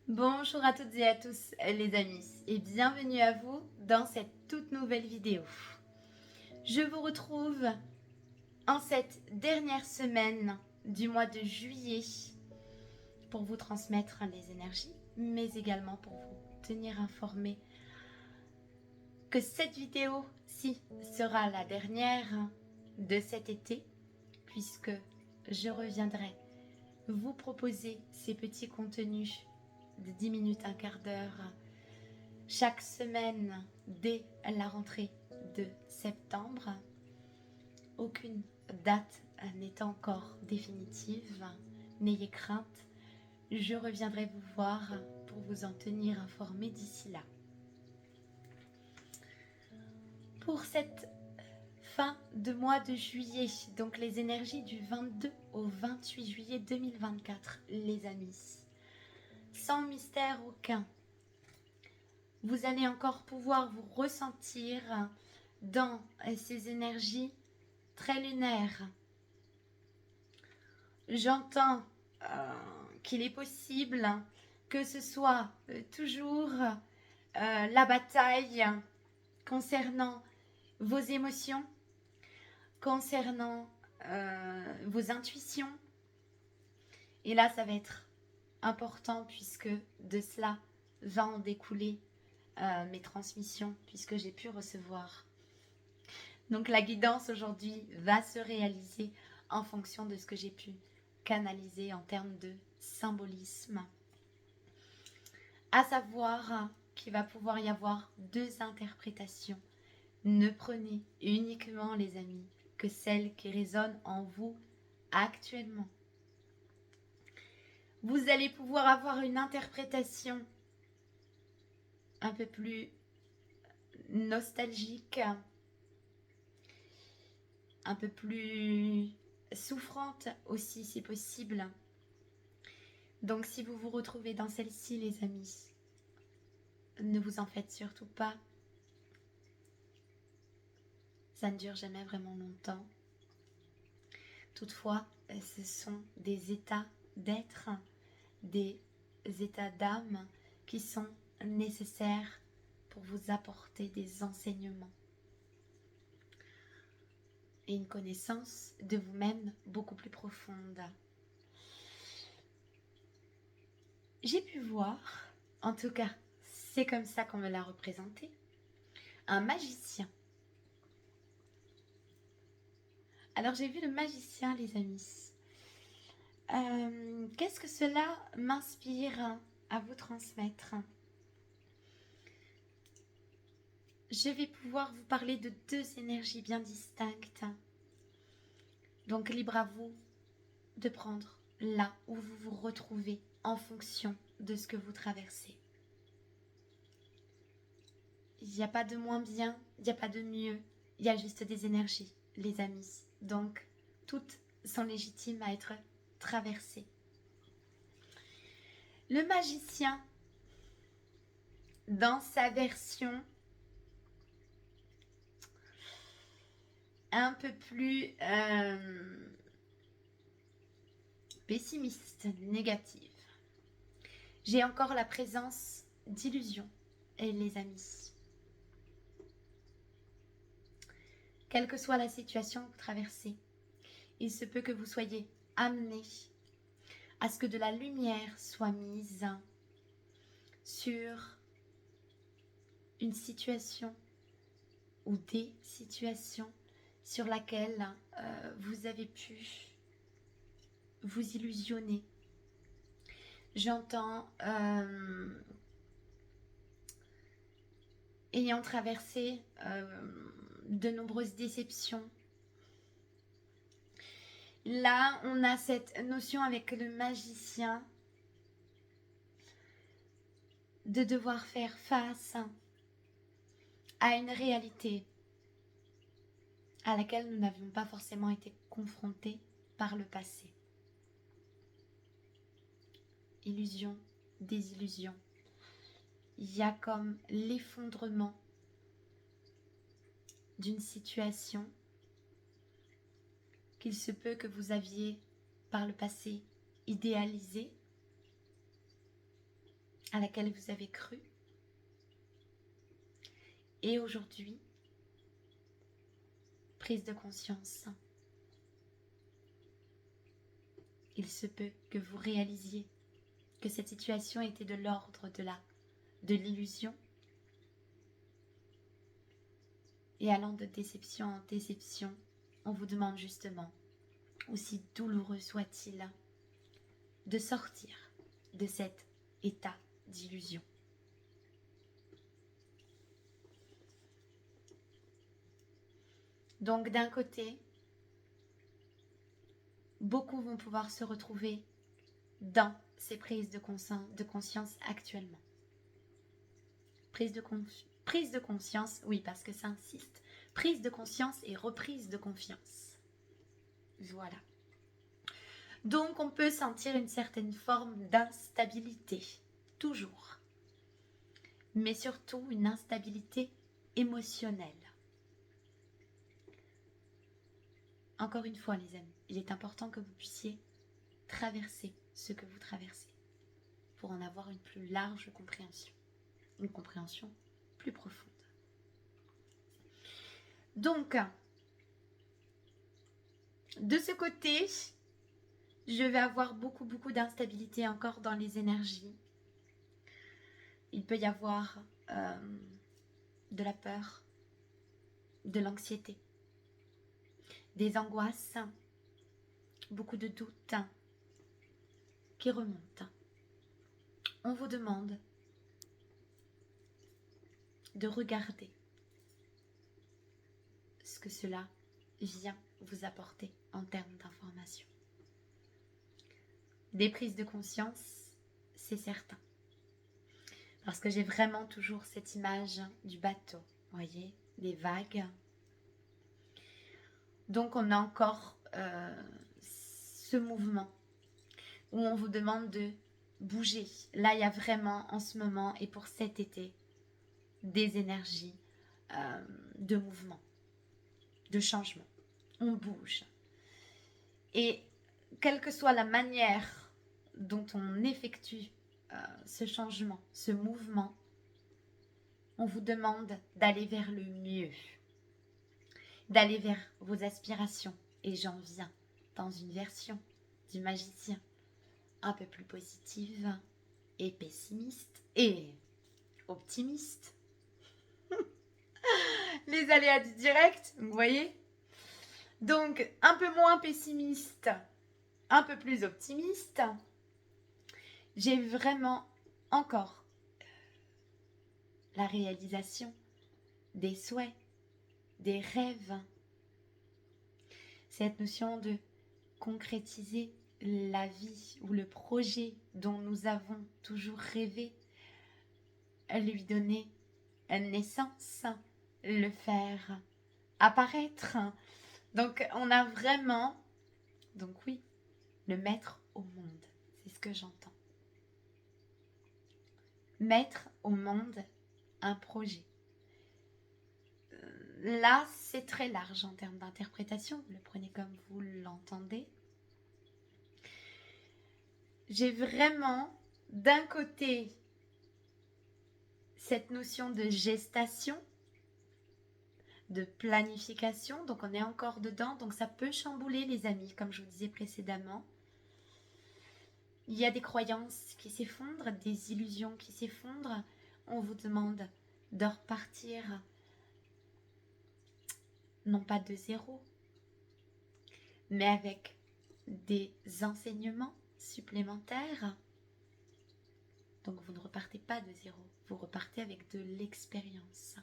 Bonjour à toutes et à tous les amis et bienvenue à vous dans cette toute nouvelle vidéo. Je vous retrouve en cette dernière semaine du mois de juillet pour vous transmettre les énergies mais également pour vous tenir informé que cette vidéo-ci sera la dernière de cet été puisque je reviendrai vous proposer ces petits contenus de 10 minutes, un quart d'heure chaque semaine dès la rentrée de septembre. Aucune date n'est encore définitive, n'ayez crainte, je reviendrai vous voir pour vous en tenir informé d'ici là. Pour cette fin de mois de juillet, donc les énergies du 22 au 28 juillet 2024, les amis, sans mystère aucun, vous allez encore pouvoir vous ressentir dans ces énergies très lunaires. J'entends qu'il est possible que ce soit toujours la bataille concernant vos émotions, concernant vos intuitions. Et là, ça va être important puisque de cela va en découler mes transmissions, puisque j'ai pu recevoir. Donc la guidance aujourd'hui va se réaliser en fonction de ce que j'ai pu canaliser en termes de symbolisme. À savoir qu'il va pouvoir y avoir deux interprétations. Ne prenez uniquement, les amis, que celles qui résonnent en vous actuellement. Vous allez pouvoir avoir une interprétation un peu plus nostalgique, un peu plus souffrante aussi si possible. Donc si vous vous retrouvez dans celle-ci, les amis, ne vous en faites surtout pas. Ça ne dure jamais vraiment longtemps. Toutefois, ce sont des états d'être, des états d'âme qui sont nécessaires pour vous apporter des enseignements et une connaissance de vous-même beaucoup plus profonde. J'ai pu voir, en tout cas, c'est comme ça qu'on me l'a représenté, un magicien. Alors j'ai vu le magicien, les amis. Qu'est-ce que cela m'inspire à vous transmettre? Je vais pouvoir vous parler de deux énergies bien distinctes. Donc libre à vous de prendre là où vous vous retrouvez en fonction de ce que vous traversez. Il n'y a pas de moins bien, il n'y a pas de mieux, il y a juste des énergies, les amis. Donc toutes sont légitimes à être traversées. Le magicien, dans sa version un peu plus pessimiste, négative. J'ai encore la présence d'illusions, et les amis. Quelle que soit la situation que vous traversez, il se peut que vous soyez amené à ce que de la lumière soit mise sur une situation ou des situations sur laquelle vous avez pu vous illusionner. J'entends ayant traversé de nombreuses déceptions. Là, on a cette notion avec le magicien de devoir faire face à une réalité à laquelle nous n'avions pas forcément été confrontés par le passé. Illusion, désillusion. Il y a comme l'effondrement d'une situation qu'il se peut que vous aviez par le passé idéalisée à laquelle vous avez cru. Et aujourd'hui, prise de conscience. Il se peut que vous réalisiez que cette situation était de l'ordre de l'illusion. Et allant de déception en déception, on vous demande justement, aussi douloureux soit-il, de sortir de cet état d'illusion. Donc d'un côté, beaucoup vont pouvoir se retrouver dans ces prises de conscience actuellement. Prise de conscience, oui, parce que ça insiste. Prise de conscience et reprise de confiance. Voilà. Donc on peut sentir une certaine forme d'instabilité, toujours. Mais surtout une instabilité émotionnelle. Encore une fois les amis, il est important que vous puissiez traverser ce que vous traversez pour en avoir une plus large compréhension, une compréhension plus profonde. Donc, de ce côté, je vais avoir beaucoup d'instabilité encore dans les énergies. Il peut y avoir de la peur, de l'anxiété, des angoisses, beaucoup de doutes qui remontent. On vous demande de regarder ce que cela vient vous apporter en termes d'information. Des prises de conscience, c'est certain. Parce que j'ai vraiment toujours cette image du bateau, voyez, des vagues. Donc on a encore ce mouvement où on vous demande de bouger. Là, il y a vraiment en ce moment et pour cet été des énergies de mouvement, de changement. On bouge. Et quelle que soit la manière dont on effectue ce changement, ce mouvement, on vous demande d'aller vers le mieux, d'aller vers vos aspirations. Et j'en viens dans une version du magicien un peu plus positive et pessimiste et optimiste. Les aléas du direct, vous voyez. Donc, un peu moins pessimiste, un peu plus optimiste. J'ai vraiment encore la réalisation des souhaits, des rêves. Cette notion de concrétiser la vie ou le projet dont nous avons toujours rêvé, lui donner naissance, le faire apparaître. Donc on a vraiment, donc oui, le mettre au monde, c'est ce que j'entends. Mettre au monde un projet. Là, c'est très large en termes d'interprétation, vous le prenez comme vous l'entendez. J'ai vraiment, d'un côté, cette notion de gestation, de planification, donc on est encore dedans, donc ça peut chambouler les amis, comme je vous disais précédemment. Il y a des croyances qui s'effondrent, des illusions qui s'effondrent. On vous demande de repartir, non pas de zéro, mais avec des enseignements supplémentaires. Donc vous ne repartez pas de zéro, vous repartez avec de l'expérience.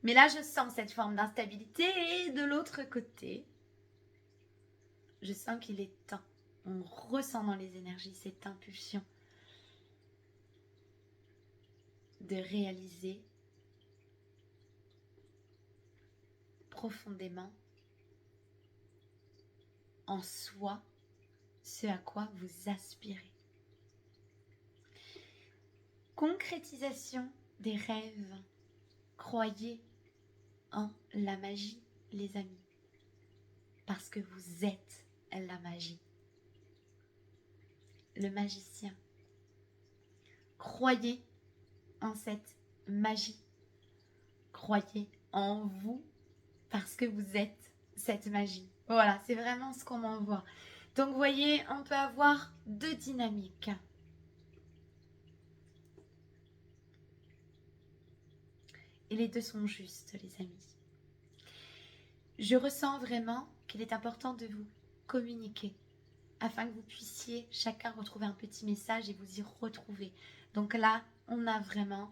Mais là, je sens cette forme d'instabilité et de l'autre côté, je sens qu'il est temps. On ressent dans les énergies cette impulsion de réaliser profondément en soi ce à quoi vous aspirez. Concrétisation des rêves. Croyez en la magie, les amis. Parce que vous êtes la magie. Le magicien croyez en cette magie. Croyez en vous parce que vous êtes cette magie. Voilà, c'est vraiment ce qu'on m'envoie. Donc, vous voyez, on peut avoir deux dynamiques. Et les deux sont justes, les amis. Je ressens vraiment qu'il est important de vous communiquer afin que vous puissiez chacun retrouver un petit message et vous y retrouver. Donc là, on a vraiment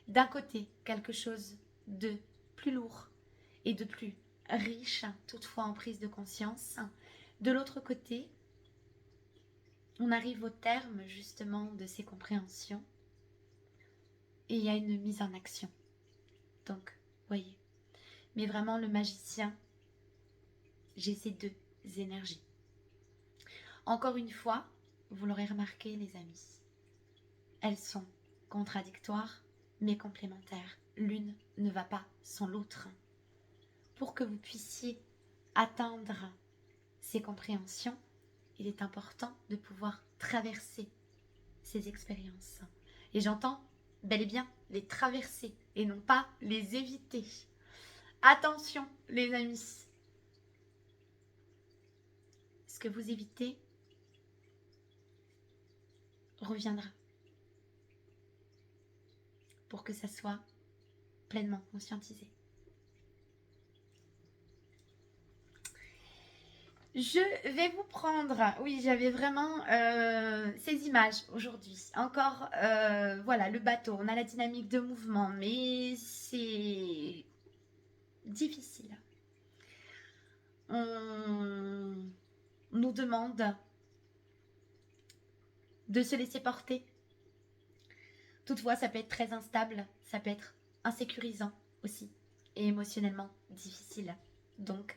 d'un côté quelque chose de plus lourd et de plus riche, toutefois en prise de conscience. De l'autre côté, on arrive au terme justement de ces compréhensions et il y a une mise en action. Donc, voyez, mais vraiment le magicien, j'ai ces deux énergies. Encore une fois, vous l'aurez remarqué les amis, elles sont contradictoires mais complémentaires. L'une ne va pas sans l'autre. Pour que vous puissiez atteindre ces compréhensions, il est important de pouvoir traverser ces expériences. Et j'entends bel et bien les traverser et non pas les éviter. Attention les amis, ce que vous évitez reviendra pour que ça soit pleinement conscientisé. Je vais vous prendre, oui j'avais vraiment ces images aujourd'hui, encore voilà le bateau, on a la dynamique de mouvement mais c'est difficile. On nous demande de se laisser porter. Toutefois ça peut être très instable, ça peut être insécurisant aussi et émotionnellement difficile. Donc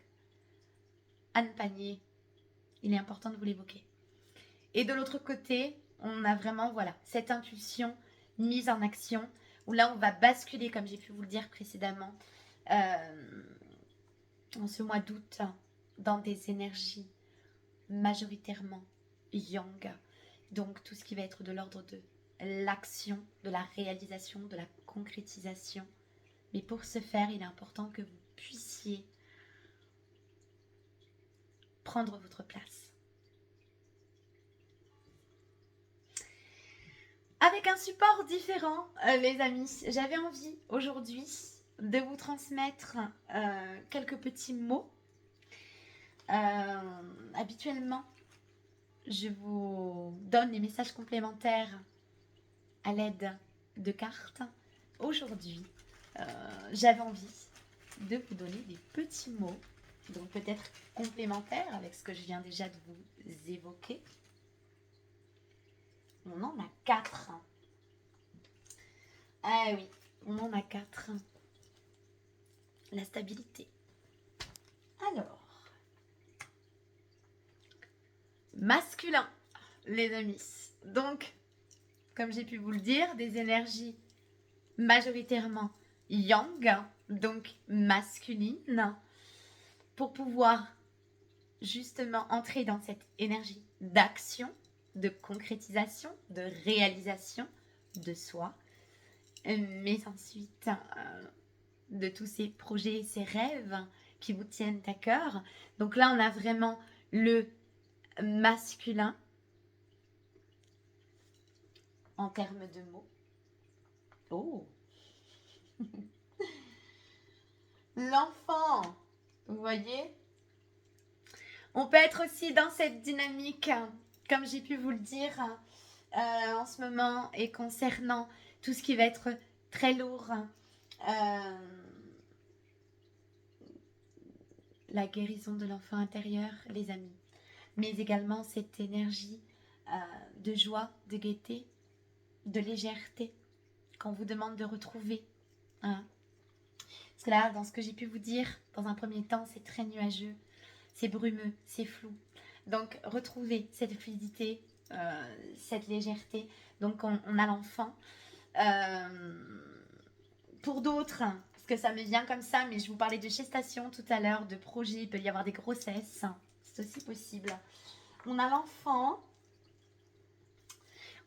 à ne pas nier, il est important de vous l'évoquer. Et de l'autre côté, on a vraiment voilà, cette impulsion mise en action, où là on va basculer, comme j'ai pu vous le dire précédemment, en ce mois d'août, dans des énergies majoritairement yang. Donc tout ce qui va être de l'ordre de l'action, de la réalisation, de la concrétisation. Mais pour ce faire, il est important que vous puissiez prendre votre place. Avec un support différent, les amis, j'avais envie aujourd'hui de vous transmettre quelques petits mots. Habituellement, je vous donne les messages complémentaires à l'aide de cartes. Aujourd'hui, j'avais envie de vous donner des petits mots, donc peut-être complémentaires avec ce que je viens déjà de vous évoquer. On en a 4. Ah oui, on en a 4. La stabilité. Alors, masculin, les amis. Donc, comme j'ai pu vous le dire, des énergies majoritairement yang, donc masculines, pour pouvoir justement entrer dans cette énergie d'action, de concrétisation, de réalisation de soi, mais ensuite de tous ces projets, ces rêves qui vous tiennent à cœur. Donc là, on a vraiment le masculin en termes de mots. Oh, l'enfant, vous voyez, on peut être aussi dans cette dynamique, comme j'ai pu vous le dire en ce moment, et concernant tout ce qui va être très lourd, la guérison de l'enfant intérieur, les amis, mais également cette énergie de joie, de gaieté, de légèreté qu'on vous demande de retrouver. Hein. Parce que là, dans ce que j'ai pu vous dire, dans un premier temps, c'est très nuageux, c'est brumeux, c'est flou. Donc, retrouvez cette fluidité, cette légèreté. Donc, on a l'enfant. Pour d'autres, parce que ça me vient comme ça, mais je vous parlais de gestation tout à l'heure, de projet, il peut y avoir des grossesses, c'est aussi possible. On a l'enfant,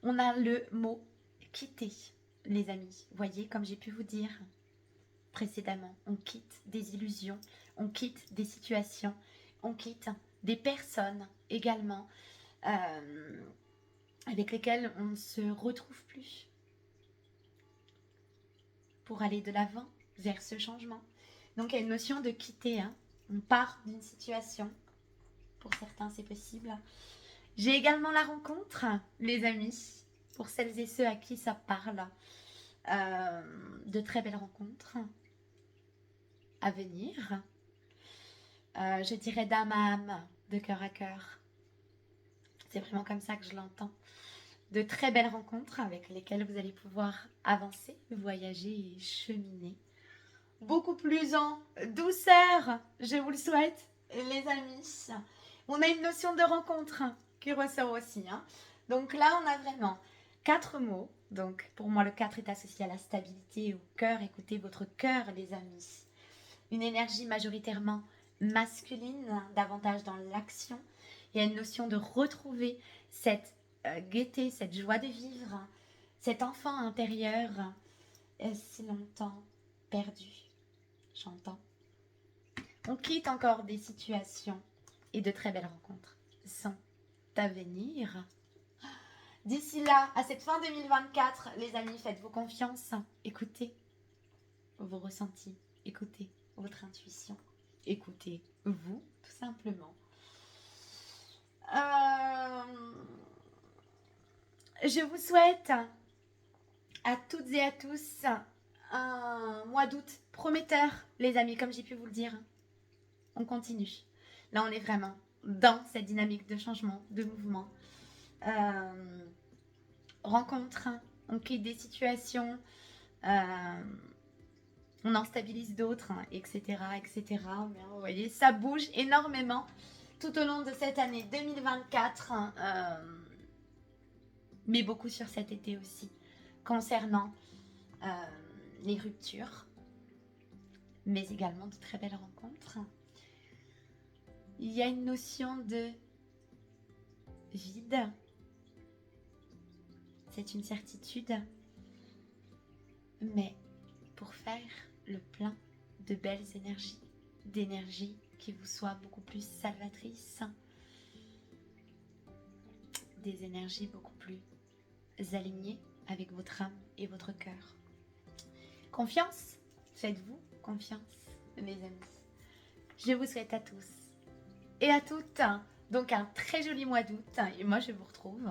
on a le mot quitter, les amis. Voyez, comme j'ai pu vous dire précédemment, on quitte des illusions, on quitte des situations, on quitte des personnes également avec lesquelles on ne se retrouve plus pour aller de l'avant vers ce changement. Donc il y a une notion de quitter, hein. On part d'une situation, pour certains c'est possible. J'ai également la rencontre, les amis, pour celles et ceux à qui ça parle, de très belles rencontres à venir. Je dirais d'âme à âme, de cœur à cœur. C'est vraiment comme ça que je l'entends. De très belles rencontres avec lesquelles vous allez pouvoir avancer, voyager et cheminer. Beaucoup plus en douceur, je vous le souhaite, les amis. On a une notion de rencontre qui ressort aussi, hein. Donc là, on a vraiment 4 mots. Donc pour moi, le 4 est associé à la stabilité, au cœur. Écoutez votre cœur, les amis. Une énergie majoritairement masculine, davantage dans l'action. Il y a une notion de retrouver cette gaieté, cette joie de vivre, cet enfant intérieur si longtemps perdu. J'entends. On quitte encore des situations et de très belles rencontres sont à venir. D'ici là, à cette fin 2024, les amis, faites-vous confiance. Écoutez vos ressentis, écoutez votre intuition, écoutez-vous, tout simplement. Je vous souhaite à toutes et à tous un mois d'août prometteur, les amis, comme j'ai pu vous le dire. On continue. Là, on est vraiment dans cette dynamique de changement, de mouvement. Rencontre, on quitte des situations, on en stabilise d'autres, etc., etc. Mais vous voyez, ça bouge énormément tout au long de cette année 2024, mais beaucoup sur cet été aussi, concernant les ruptures, mais également de très belles rencontres. Il y a une notion de vide, c'est une certitude, mais pour faire le plein de belles énergies, d'énergie qui vous soit beaucoup plus salvatrice, des énergies beaucoup plus alignées avec votre âme et votre cœur. Confiance, faites-vous confiance, mes amis. Je vous souhaite à tous et à toutes donc un très joli mois d'août et moi je vous retrouve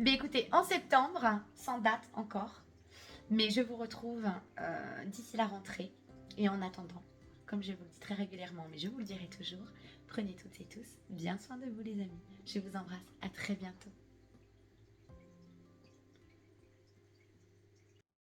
mais écoutez, en septembre, sans date encore, mais je vous retrouve d'ici la rentrée. Et en attendant, comme je vous le dis très régulièrement, mais je vous le dirai toujours, prenez toutes et tous bien soin de vous, les amis. Je vous embrasse, à très bientôt.